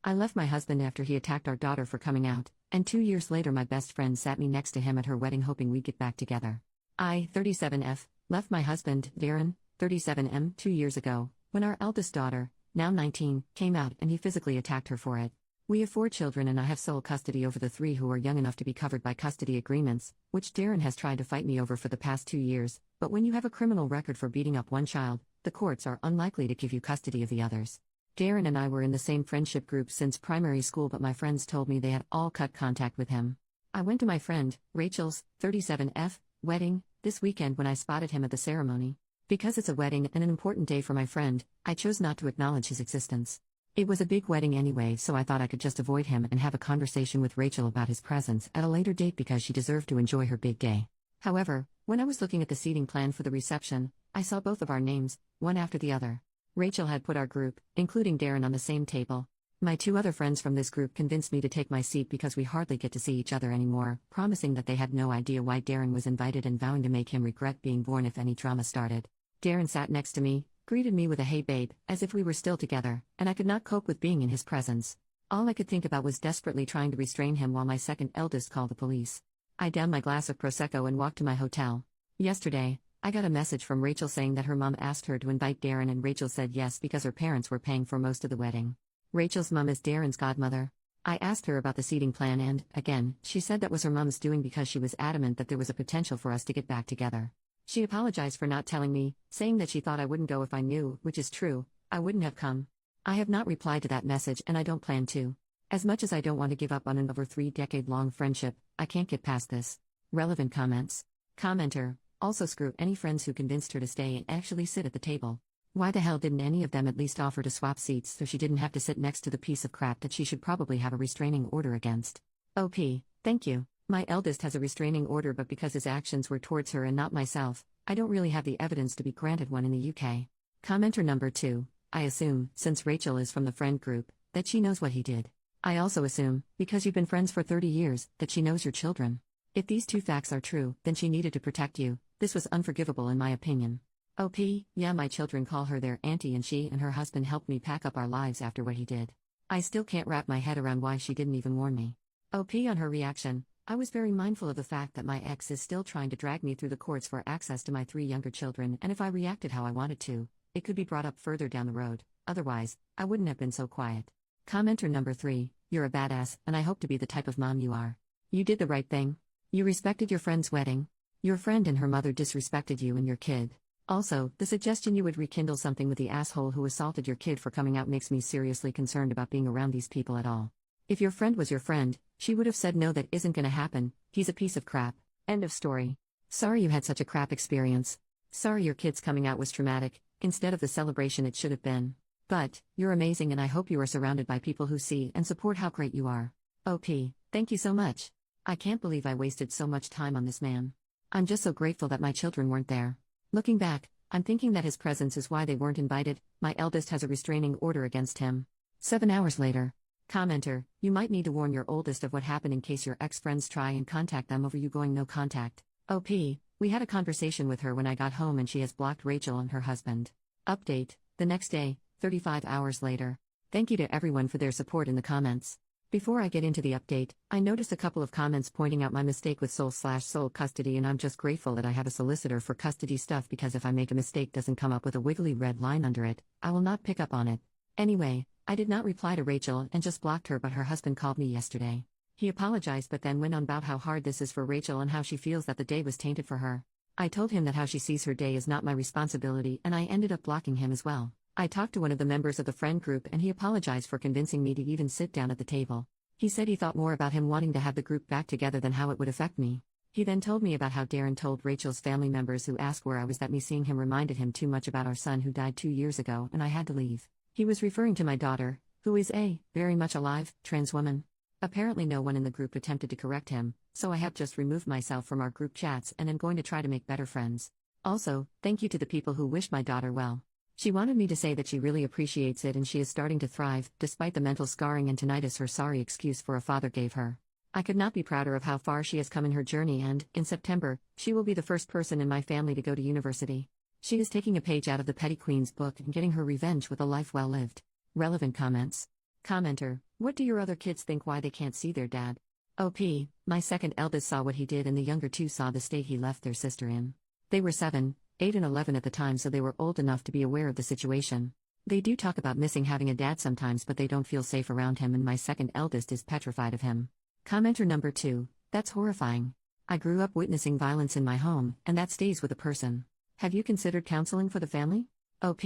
I left my husband after he attacked our daughter for coming out, and 2 years later my best friend sat me next to him at her wedding hoping we'd get back together. I, 37F, left my husband, Darren, 37M, 2 years ago, when our eldest daughter, now 19, came out and he physically attacked her for it. We have 4 children and I have sole custody over the 3 who are young enough to be covered by custody agreements, which Darren has tried to fight me over for the past 2 years, but when you have a criminal record for beating up one child, the courts are unlikely to give you custody of the others. Darren and I were in the same friendship group since primary school, but my friends told me they had all cut contact with him. I went to my friend, Rachel's, 37F, wedding, this weekend when I spotted him at the ceremony. Because it's a wedding and an important day for my friend, I chose not to acknowledge his existence. It was a big wedding anyway, so I thought I could just avoid him and have a conversation with Rachel about his presence at a later date because she deserved to enjoy her big day. However, when I was looking at the seating plan for the reception, I saw both of our names, one after the other. Rachel had put our group, including Darren, on the same table. My 2 other friends from this group convinced me to take my seat because we hardly get to see each other anymore, promising that they had no idea why Darren was invited and vowing to make him regret being born if any drama started. Darren sat next to me, greeted me with a "hey babe," as if we were still together, and I could not cope with being in his presence. All I could think about was desperately trying to restrain him while my second eldest called the police. I downed my glass of Prosecco and walked to my hotel. Yesterday, I got a message from Rachel saying that her mom asked her to invite Darren and Rachel said yes because her parents were paying for most of the wedding. Rachel's mom is Darren's godmother. I asked her about the seating plan and, again, she said that was her mom's doing because she was adamant that there was a potential for us to get back together. She apologized for not telling me, saying that she thought I wouldn't go if I knew, which is true, I wouldn't have come. I have not replied to that message and I don't plan to. As much as I don't want to give up on an over 3-decade-long friendship, I can't get past this. Relevant comments. Commenter. Also screw any friends who convinced her to stay and actually sit at the table. Why the hell didn't any of them at least offer to swap seats so she didn't have to sit next to the piece of crap that she should probably have a restraining order against? OP, thank you. My eldest has a restraining order, but because his actions were towards her and not myself, I don't really have the evidence to be granted one in the UK. Commenter number 2, I assume, since Rachel is from the friend group, that she knows what he did. I also assume, because you've been friends for 30 years, that she knows your children. If these 2 facts are true, then she needed to protect you. This was unforgivable in my opinion. OP, yeah, my children call her their auntie and she and her husband helped me pack up our lives after what he did. I still can't wrap my head around why she didn't even warn me. OP on her reaction, I was very mindful of the fact that my ex is still trying to drag me through the courts for access to my 3 younger children, and if I reacted how I wanted to, it could be brought up further down the road, otherwise, I wouldn't have been so quiet. Commenter number 3, you're a badass, and I hope to be the type of mom you are. You did the right thing. You respected your friend's wedding. Your friend and her mother disrespected you and your kid. Also, the suggestion you would rekindle something with the asshole who assaulted your kid for coming out makes me seriously concerned about being around these people at all. If your friend was your friend, she would have said no, that isn't gonna happen, he's a piece of crap. End of story. Sorry you had such a crap experience. Sorry your kid's coming out was traumatic, instead of the celebration it should have been. But, you're amazing and I hope you are surrounded by people who see and support how great you are. OP, thank you so much. I can't believe I wasted so much time on this man. I'm just so grateful that my children weren't there. Looking back, I'm thinking that his presence is why they weren't invited. My eldest has a restraining order against him. 7 hours later. Commenter, you might need to warn your oldest of what happened in case your ex-friends try and contact them over you going no contact. OP, we had a conversation with her when I got home and she has blocked Rachel and her husband. Update, the next day, 35 hours later. Thank you to everyone for their support in the comments. Before I get into the update, I noticed a couple of comments pointing out my mistake with sole custody, and I'm just grateful that I have a solicitor for custody stuff because if I make a mistake doesn't come up with a wiggly red line under it, I will not pick up on it. Anyway, I did not reply to Rachel and just blocked her, but her husband called me yesterday. He apologized but then went on about how hard this is for Rachel and how she feels that the day was tainted for her. I told him that how she sees her day is not my responsibility and I ended up blocking him as well. I talked to one of the members of the friend group and he apologized for convincing me to even sit down at the table. He said he thought more about him wanting to have the group back together than how it would affect me. He then told me about how Darren told Rachel's family members who asked where I was that me seeing him reminded him too much about our son who died 2 years ago and I had to leave. He was referring to my daughter, who is a, very much alive, trans woman. Apparently no one in the group attempted to correct him, so I have just removed myself from our group chats and am going to try to make better friends. Also, thank you to the people who wished my daughter well. She wanted me to say that she really appreciates it and she is starting to thrive, despite the mental scarring and tinnitus her sorry excuse for a father gave her. I could not be prouder of how far she has come in her journey and, in September, she will be the first person in my family to go to university. She is taking a page out of the Petty Queen's book and getting her revenge with a life well lived. Relevant comments. Commenter, what do your other kids think why they can't see their dad? OP, my second eldest saw what he did and the younger two saw the state he left their sister in. They were 7, 8 and 11 at the time, so they were old enough to be aware of the situation. They do talk about missing having a dad sometimes, but they don't feel safe around him, and my second eldest is petrified of him. Commenter number 2, that's horrifying. I grew up witnessing violence in my home, and that stays with a person. Have you considered counseling for the family? OP,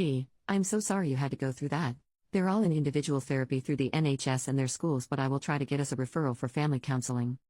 I'm so sorry you had to go through that. They're all in individual therapy through the NHS and their schools, but I will try to get us a referral for family counseling.